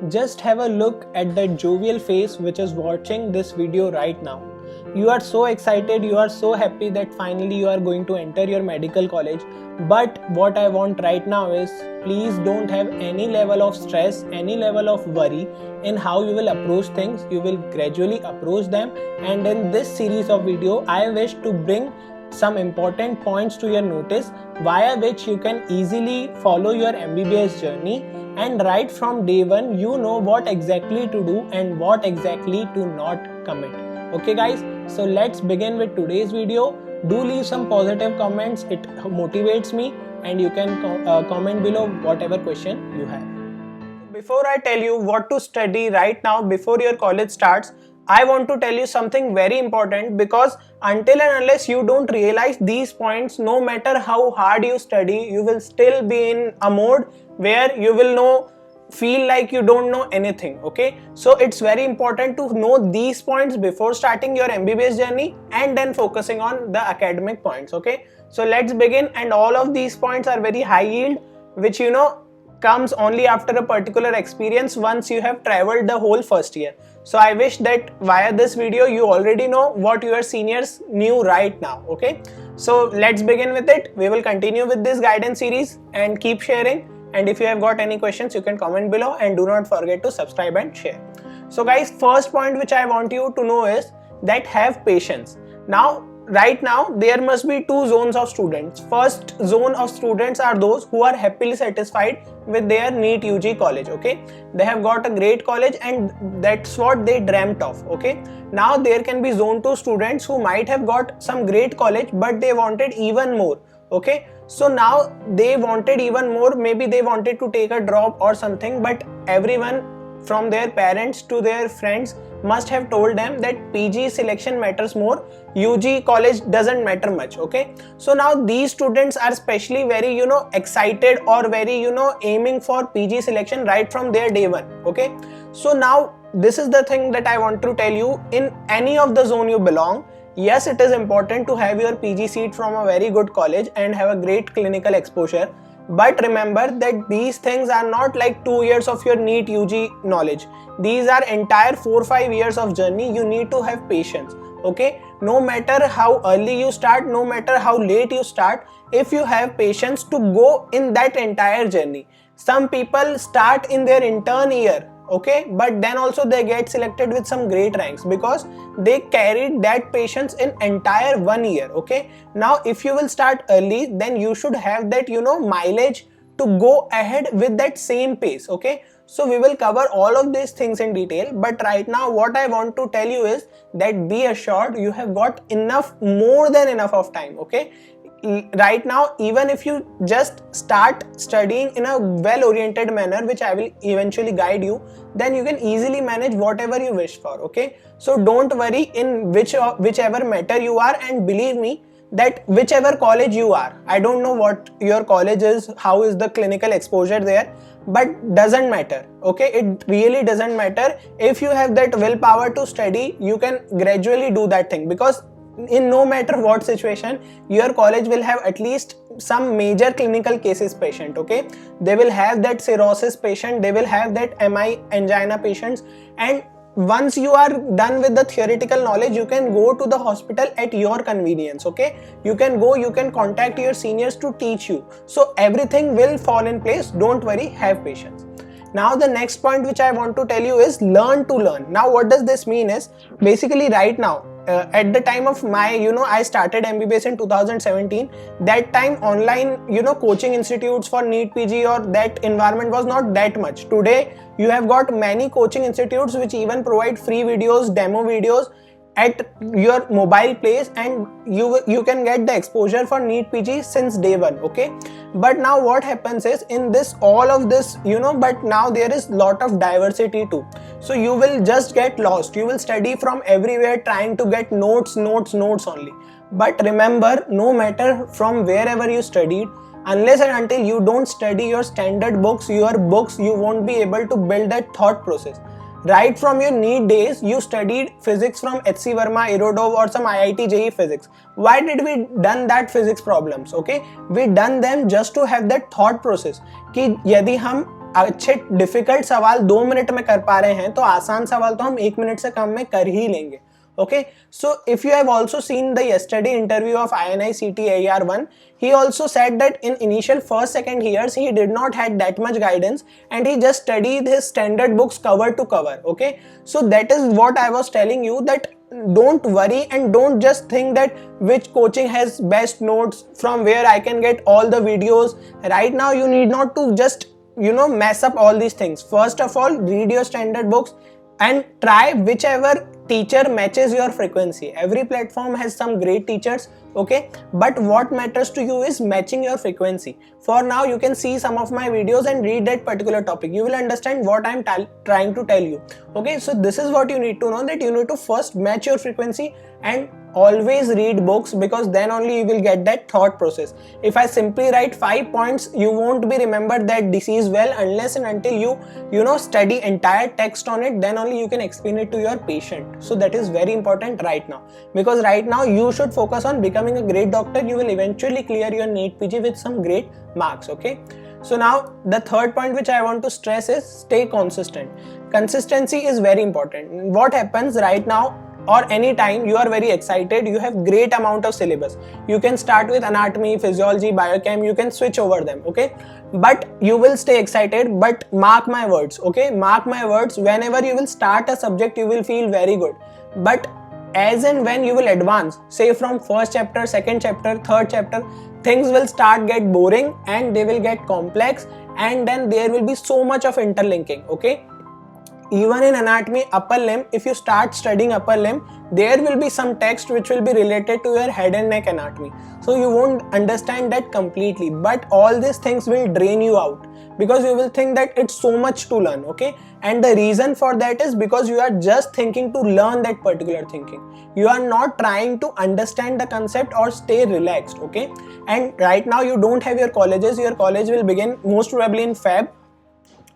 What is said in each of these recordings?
just have a look at that jovial face which is watching this video right now. You are so excited, you are so happy that finally you are going to enter your medical college. But what I want right now is, please don't have any level of stress, any level of worry in how you will approach things. You will gradually approach them, and in this series of video I wish to bring some important points to your notice via which you can easily follow your MBBS journey, and right from day one you know what exactly to do and what exactly to not commit. Okay guys, so let's begin with today's video. Do leave some positive comments, it motivates me, and you can comment below whatever question you have. Before I tell you what to study right now before your college starts, I want to tell you something very important, because until and unless you don't realize these points, no matter how hard you study, you will still be in a mode where you will feel like you don't know anything. Okay, so it's very important to know these points before starting your MBBS journey and then focusing on the academic points. Okay, so let's begin. And all of these points are very high yield, which comes only after a particular experience once you have traveled the whole first year. So I wish that via this video you already know what your seniors knew right now. Okay, so let's begin with it. We will continue with this guidance series and keep sharing. And if you have got any questions, you can comment below, and do not forget to subscribe and share. So guys, first point which I want you to know is that have patience. Right now there must be two zones of students. First zone of students are those who are happily satisfied with their NEET UG college. Okay, they have got a great college and that's what they dreamt of. Okay, now there can be zone 2 students who might have got some great college but they wanted even more. Okay, so now they wanted even more, maybe they wanted to take a drop or something, but everyone from their parents to their friends must have told them that PG selection matters more, UG college doesn't matter much. Okay, so now these students are especially very excited or very aiming for PG selection right from their day one. Okay, so now this is the thing that I want to tell you. In any of the zone you belong, yes, it is important to have your PG seat from a very good college and have a great clinical exposure. But remember that these things are not like 2 years of your NEET UG knowledge. These are entire 4-5 years of journey. You need to have patience. Okay, no matter how early you start, no matter how late you start, if you have patience to go in that entire journey. Some people start in their intern year, okay, but then also they get selected with some great ranks because they carried that patience in entire 1 year. Okay, now if you will start early, then you should have that mileage to go ahead with that same pace. Okay, so we will cover all of these things in detail, but right now what I want to tell you is that be assured you have got enough, more than enough of time. Okay, right now even if you just start studying in a well-oriented manner, which I will eventually guide you, then you can easily manage whatever you wish for. Okay, so don't worry in whichever matter you are, and believe me that whichever college you are, I don't know what your college is, how is the clinical exposure there, but doesn't matter. Okay, it really doesn't matter. If you have that willpower to study, you can gradually do that thing, because in no matter what situation, your college will have at least some major clinical cases patient. Okay, they will have that cirrhosis patient, they will have that MI angina patients, and once you are done with the theoretical knowledge, you can go to the hospital at your convenience. Okay, you can go, you can contact your seniors to teach you, so everything will fall in place. Don't worry, have patience. Now the next point which I want to tell you is learn to learn. Now what does this mean is, basically right now at the time of my I started MBBS in 2017. That time online coaching institutes for NEET PG or that environment was not that much. Today you have got many coaching institutes which even provide free videos, demo videos at your mobile place, and you can get the exposure for NEET PG since day one. Okay, but now what happens is, in this all of this but now there is lot of diversity too, so you will just get lost. You will study from everywhere trying to get notes only. But remember, no matter from wherever you studied, unless and until you don't study your standard books, you won't be able to build that thought process. Right from your NEET days, you studied physics from HC Verma, Irodov or some IIT JEE physics. Why did we done that physics problems? Okay, we done them just to have that thought process कि यदि हम अच्छे difficult सवाल 2 minute में कर पा रहे हैं तो आसान सवाल तो हम 1 मिनट से कम में कर ही लेंगे. Okay, so if you have also seen the yesterday interview of INI-CT AR1, he also said that in initial first second years he did not had that much guidance and he just studied his standard books cover to cover. Okay, so that is what I was telling you, that don't worry and don't just think that which coaching has best notes, from where I can get all the videos. Right now you need not to just mess up all these things. First of all, read your standard books and try whichever teacher matches your frequency. Every platform has some great teachers, okay, but what matters to you is matching your frequency. For now you can see some of my videos and read that particular topic. You will understand what I'm trying to tell you. Okay, so this is what you need to know, that you need to first match your frequency and always read books, because then only you will get that thought process. If I simply write 5 points, you won't be remembered that disease well unless and until you study entire text on it. Then only you can explain it to your patient. So that is very important right now, because right now you should focus on becoming a great doctor. You will eventually clear your NEET PG with some great marks. Okay, so now the third point which I want to stress is stay consistent. Consistency is very important. What happens right now, or anytime you are very excited, you have great amount of syllabus, you can start with anatomy, physiology, biochem, you can switch over them, okay, but you will stay excited. But mark my words, okay, mark my words, whenever you will start a subject you will feel very good, but as and when you will advance, say from first chapter, second chapter, third chapter, things will start get boring and they will get complex, and then there will be so much of interlinking. Okay, even in anatomy, upper limb, if you start studying upper limb, there will be some text which will be related to your head and neck anatomy, so you won't understand that completely, but all these things will drain you out, because you will think that it's so much to learn. Okay, and the reason for that is because you are just thinking to learn that particular thinking, you are not trying to understand the concept or stay relaxed. Okay, and right now you don't have your colleges, your college will begin most probably in Feb.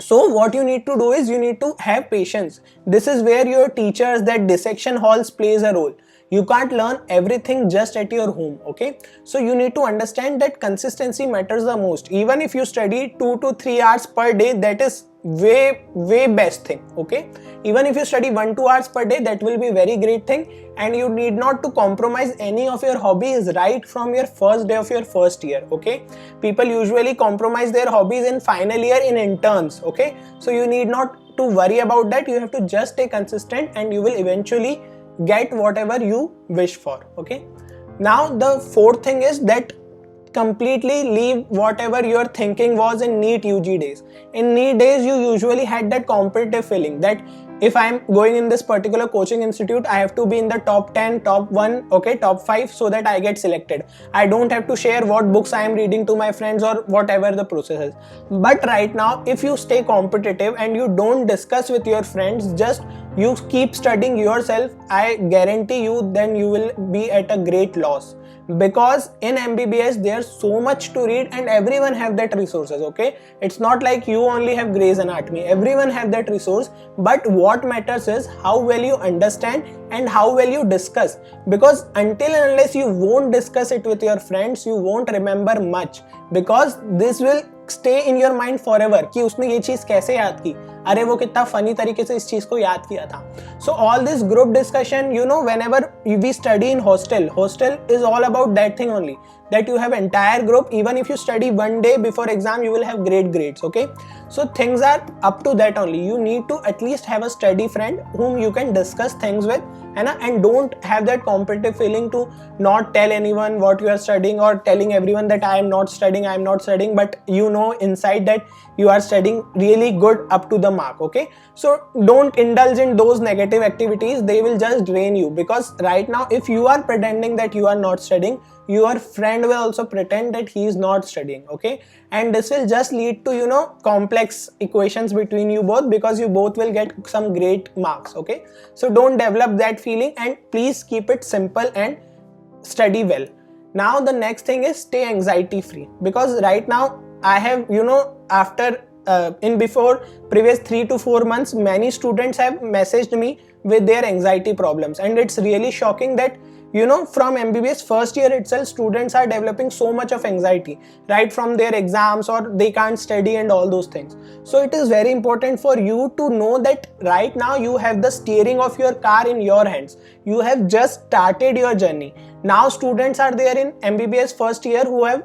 So what you need to do is you need to have patience. This is where your teachers, that dissection halls plays a role. You can't learn everything just at your home. Okay, so you need to understand that consistency matters the most. Even if you study 2 to 3 hours per day, that is way best thing. Okay, even if you study 1-2 hours per day, that will be very great thing, and you need not to compromise any of your hobbies right from your first day of your first year. Okay, people usually compromise their hobbies in final year in interns. Okay, so you need not to worry about that. You have to just stay consistent and you will eventually get whatever you wish for. Okay, now the fourth thing is that completely leave whatever your thinking was in NEET UG days. In NEET days, you usually had that competitive feeling that if I am going in this particular coaching institute, I have to be in the top 10, top 1, okay, top 5, so that I get selected. I don't have to share what books I am reading to my friends or whatever the process is. But right now, if you stay competitive and you don't discuss with your friends, just you keep studying yourself, I guarantee you then you will be at a great loss. Because in MBBS there's so much to read and everyone have that resources. Okay, it's not like you only have Grey's Anatomy, everyone have that resource, but what matters is how well you understand and how well you discuss, because until and unless you won't discuss it with your friends, you won't remember much, because this will stay in your mind forever कि उसने ये चीज कैसे याद की, अरे वो कितना फनी तरीके से इस चीज को याद किया था. So all this group discussion, whenever we study in hostel is all about that thing only, that you have entire group. Even if you study one day before exam, you will have great grades. Okay, so things are up to that only. You need to at least have a study friend whom you can discuss things with, and don't have that competitive feeling to not tell anyone what you are studying, or telling everyone that I am not studying, but inside that you are studying really good up to the mark. Okay, so don't indulge in those negative activities, they will just drain you, because right now if you are pretending that you are not studying, your friend will also pretend that he is not studying. Okay, and this will just lead to complex equations between you both, because you both will get some great marks. Okay, so don't develop that feeling and please keep it simple and study well. Now the next thing is stay anxiety free, because right now I have after in before previous 3 to 4 months, many students have messaged me with their anxiety problems, and it's really shocking that from MBBS first year itself, students are developing so much of anxiety, right from their exams, or they can't study and all those things. So it is very important for you to know that right now you have the steering of your car in your hands. You have just started your journey. Now students are there in MBBS first year who have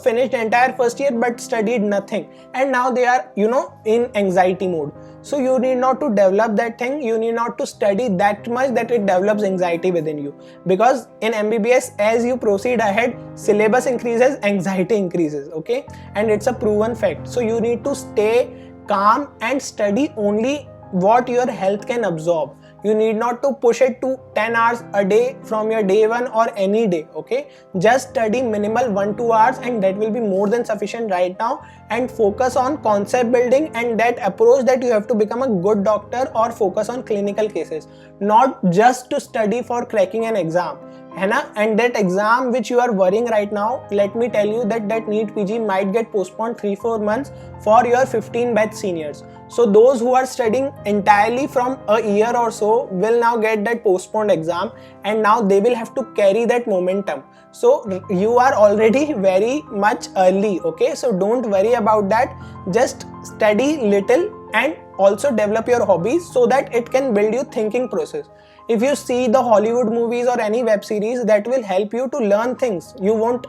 finished entire first year but studied nothing, and now they are in anxiety mode. So you need not to develop that thing. You need not to study that much that it develops anxiety within you, because in MBBS, as you proceed ahead, syllabus increases, anxiety increases, okay, and it's a proven fact. So you need to stay calm and study only what your health can absorb. You need not to push it to 10 hours a day from your day one or any day, okay? Just study minimal 1-2 hours, and that will be more than sufficient right now. And focus on concept building and that approach that you have to become a good doctor, or focus on clinical cases, not just to study for cracking an exam. And that exam which you are worrying right now, let me tell you that NEET PG might get postponed 3-4 months for your 15 batch seniors. So those who are studying entirely from a year or so will now get that postponed exam, and now they will have to carry that momentum. So you are already very much early, okay? So don't worry about that. Just study little and also develop your hobbies so that it can build your thinking process. If you see the Hollywood movies or any web series, that will help you to learn things. You won't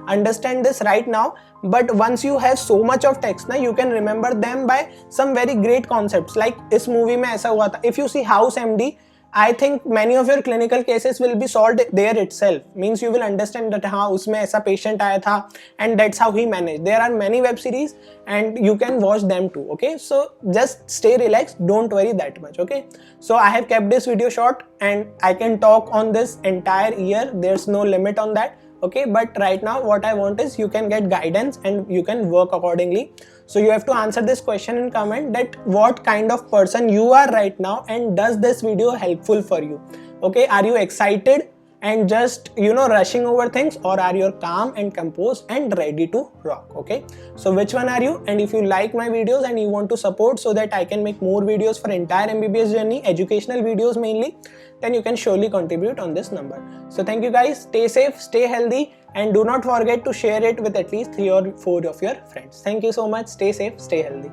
understand this right now, but once you have so much of text, you can remember them by some very great concepts. Like इस movie में ऐसा हुआ था. If you see House MD, I think many of your clinical cases will be solved there itself. Means you will understand that हाँ उसमें ऐसा patient आया था and that's how he managed. There are many web series and you can watch them too. Okay, so just stay relaxed. Don't worry that much. Okay, so I have kept this video short and I can talk on this entire year. There's no limit on that. Okay, but right now what I want is you can get guidance and you can work accordingly. So you have to answer this question in comment, that what kind of person you are right now, and does this video helpful for you? Okay, are you excited and just rushing over things, or are you calm and composed and ready to rock? Okay, so which one are you? And if you like my videos and you want to support so that I can make more videos for entire MBBS journey, educational videos mainly, then you can surely contribute on this number. So thank you guys, stay safe, stay healthy, and do not forget to share it with at least 3 or 4 of your friends. Thank you so much, stay safe, stay healthy.